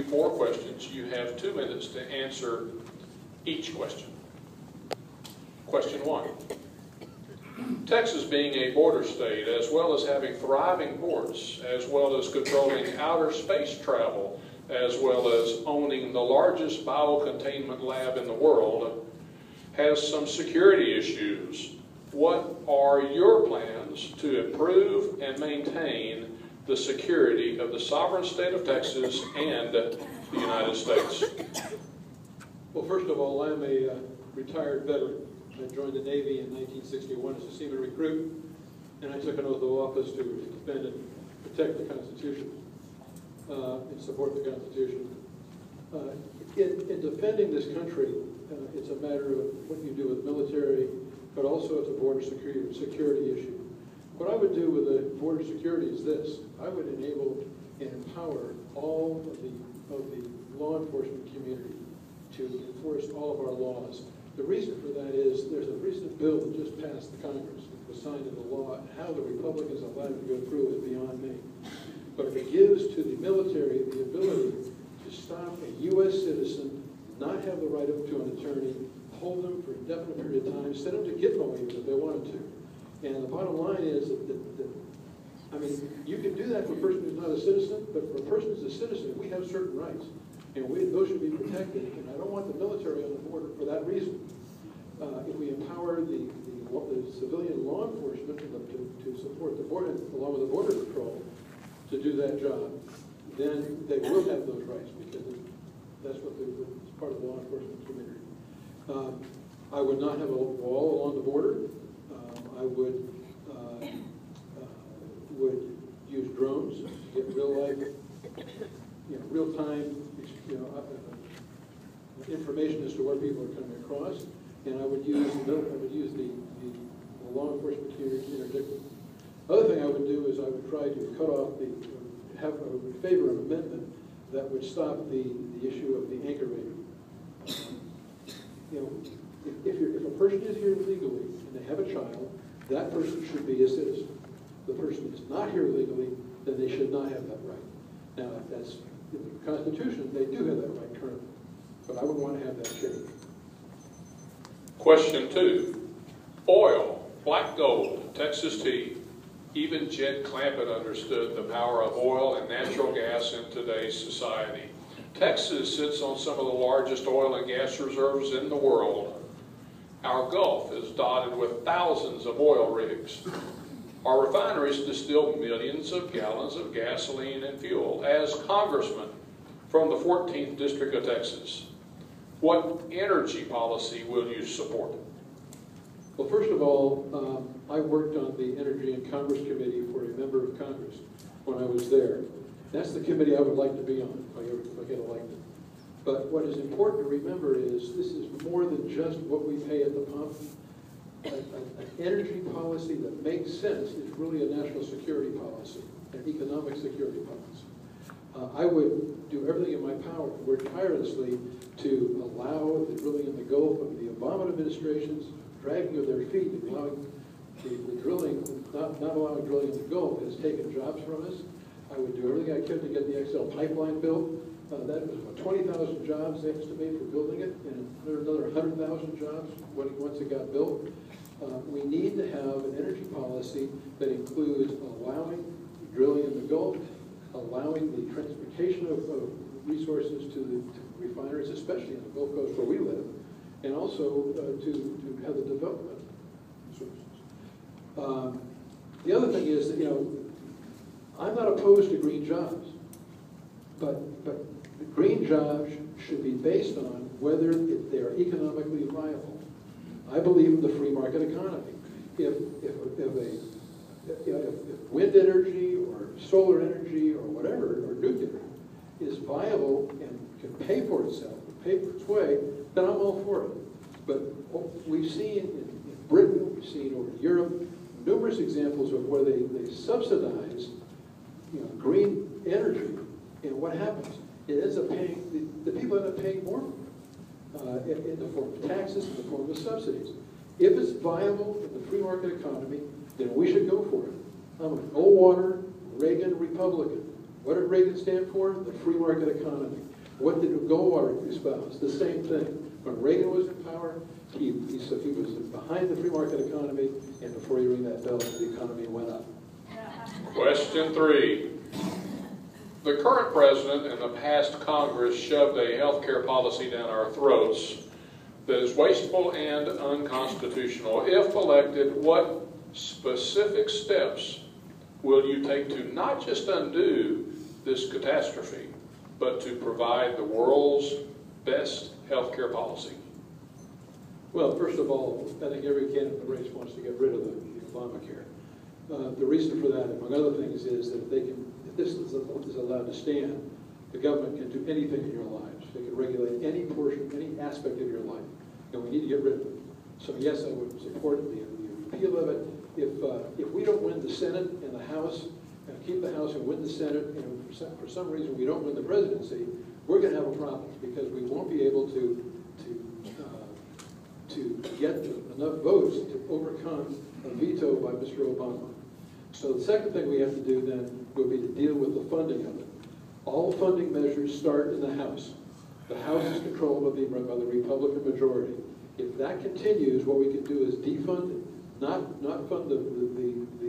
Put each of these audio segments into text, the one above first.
more questions. You have 2 minutes to answer each question. Question 1. Texas being a border state, as well as having thriving ports, as well as controlling outer space travel, as well as owning the largest biocontainment lab in the world, has some security issues. What are your plans to improve and maintain the security of the sovereign state of Texas and the United States? Well, first of all, I'm a retired veteran. I joined the Navy in 1961 as a seaman recruit, and I took an oath of office to defend and protect the Constitution and support the Constitution. In defending this country, it's a matter of what you do with military, but also it's a border security issue. What I would do with the border security is this. I would enable and empower all of the law enforcement community to enforce all of our laws. The reason for that is there's a recent bill that just passed the Congress. It was signed into law, and how the Republicans allowed it to go through is beyond me. But if it gives to the military the ability to stop a U.S. citizen, not have the right up to an attorney, hold them for an indefinite period of time, send them to Gitmo even if they wanted to. And the bottom line is that I mean, you can do that for a person who's not a citizen, but for a person who's a citizen, we have certain rights. And those should be protected. And I don't want the military on the border for that reason. If we empower the civilian law enforcement to support the border, along with the Border Patrol, to do that job, then they will have those rights because that's what it's part of the law enforcement community. I would not have a wall along the border. I would use drones to get real-time information as to where people are coming across, and I would use the law enforcement community to interdict them. Other thing I would do is I would try to cut off I would favor an amendment that would stop the issue of the anchor rating. If a person is here legally and they have a child, that person should be a citizen. The person is not here legally, then they should not have that right. Now, if that's in the Constitution, they do have that right currently, but I would want to have that changed. Question 2. Oil, black gold, Texas tea. Even Jed Clampett understood the power of oil and natural gas in today's society. Texas sits on some of the largest oil and gas reserves in the world. Our Gulf is dotted with thousands of oil rigs. Our refineries distill millions of gallons of gasoline and fuel. As Congressman from the 14th District of Texas, what energy policy will you support? Well, first of all, I worked on the Energy and Commerce Committee for a member of Congress when I was there. That's the committee I would like to be on if I get elected. But what is important to remember is this is more than just what we pay at the pump. An energy policy that makes sense is really a national security policy, an economic security policy. I would do everything in my power to work tirelessly to allow the drilling in the Gulf of the Obama administration's dragging of their feet and allowing the drilling, not allowing drilling in the Gulf has taken jobs from us. I would do everything I could to get the XL pipeline built. That was about 20,000 jobs they estimate for building it, and another 100,000 jobs once it got built. We need to have an energy policy that includes allowing drilling in the Gulf, allowing the transportation of resources to the refineries, especially in the Gulf Coast where we live, and also to have the development resources. The other thing is that, I'm not opposed to green jobs, but green jobs should be based on whether they are economically viable. I believe in the free market economy. If wind energy or solar energy or whatever, or nuclear, is viable and can pay for itself, pay for its way, then I'm all for it. But we've seen in Britain, we've seen over in Europe, numerous examples of where they subsidize green energy, and what happens? It ends up paying, the people end up paying more in the form of taxes, in the form of subsidies. If it's viable in the free market economy, then we should go for it. I'm a Goldwater, Reagan Republican. What did Reagan stand for? The free market economy. What did Goldwater espouse? The same thing. When Reagan was in power, he said he was behind the free market economy, and before you ring that bell, the economy went up. Question 3. The current president and the past Congress shoved a health care policy down our throats that is wasteful and unconstitutional. If elected, what specific steps will you take to not just undo this catastrophe, but to provide the world's best health care policy? Well, first of all, I think every candidate in the race wants to get rid of the Obamacare. The reason for that, among other things, is that if this is allowed to stand, the government can do anything in your lives. They can regulate any portion, any aspect of your life, and we need to get rid of it. So yes, I would support the repeal of it. If we don't win the Senate and the House, keep the House and win the Senate, and for some reason we don't win the presidency, we're going to have a problem because we won't be able to get enough votes to overcome a veto by Mr. Obama. So the second thing we have to do then would be to deal with the funding of it. All funding measures start in the House. The House is controlled by the Republican majority. If that continues, what we can do is defund it, not fund the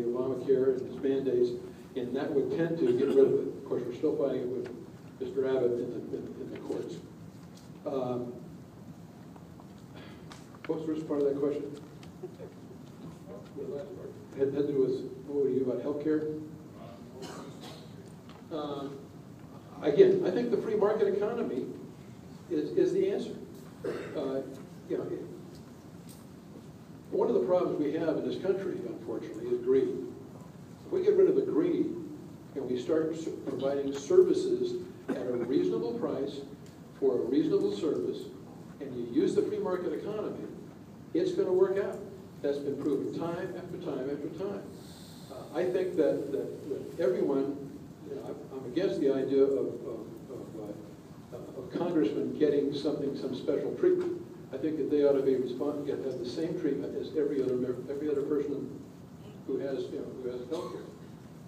Obamacare and its mandates, and that would tend to get rid of it. Of course, we're still fighting it with Mr. Abbott in the courts. What was the first part of that question? The last part. Had to do with, what were you about, healthcare? Again, I think the free market economy is the answer. You know, one of the problems we have in this country, unfortunately, is greed. If we get rid of the greed and we start providing services at a reasonable price for a reasonable service, and you use the free market economy, it's going to work out. That's been proven time after time after time. I think that everyone, you know, I'm against the idea of congressmen getting some special treatment. I think that they ought to be have the same treatment as every other person who has health care.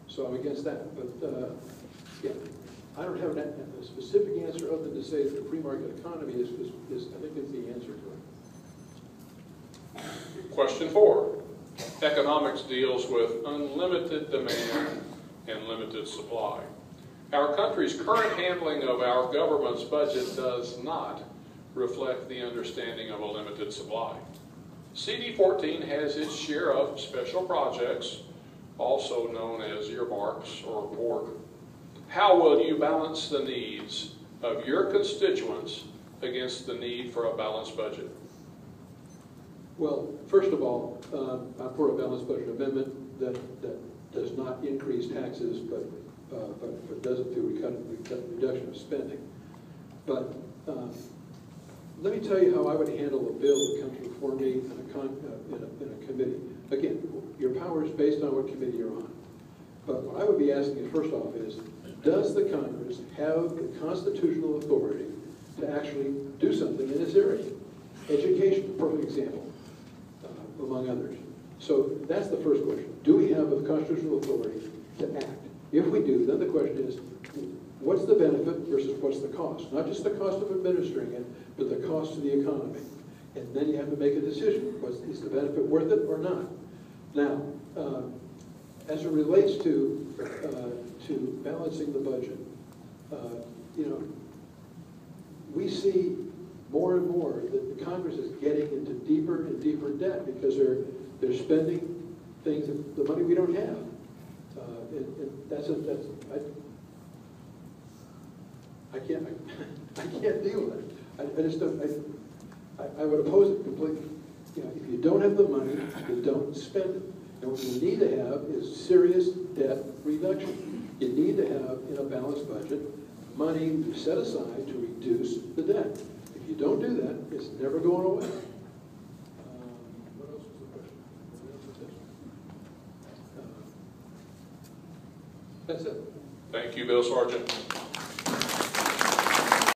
So I'm against that. But yeah, I don't have a specific answer other than to say that the free market economy is I think is the answer to it. Question 4. Economics deals with unlimited demand and limited supply. Our country's current handling of our government's budget does not reflect the understanding of a limited supply. CD14 has its share of special projects, also known as earmarks or pork. How will you balance the needs of your constituents against the need for a balanced budget? Well, first of all, I'm for a balanced budget amendment that does not increase taxes, but does it through reduction of spending. But let me tell you how I would handle a bill that comes before me in a committee. Again, your power is based on what committee you're on. But what I would be asking you first off is, does the Congress have the constitutional authority to actually do something in this area? Education, perfect example, among others. So that's the first question. Do we have the constitutional authority to act? If we do, then the question is, what's the benefit versus what's the cost? Not just the cost of administering it, but the cost to the economy. And then you have to make a decision. Is the benefit worth it or not? Now, as it relates to balancing the budget, you know, we see more and more that the Congress is getting into deeper and deeper debt because they're spending things, the money we don't have. And I can't deal with it. I just don't. I would oppose it completely. You know, if you don't have the money, you don't spend it. And what you need to have is serious debt reduction. You need to have, in a balanced budget, money set aside to reduce the debt. If you don't do that, it's never going away. What else was the question? That's it. Thank you, Bill Sargent.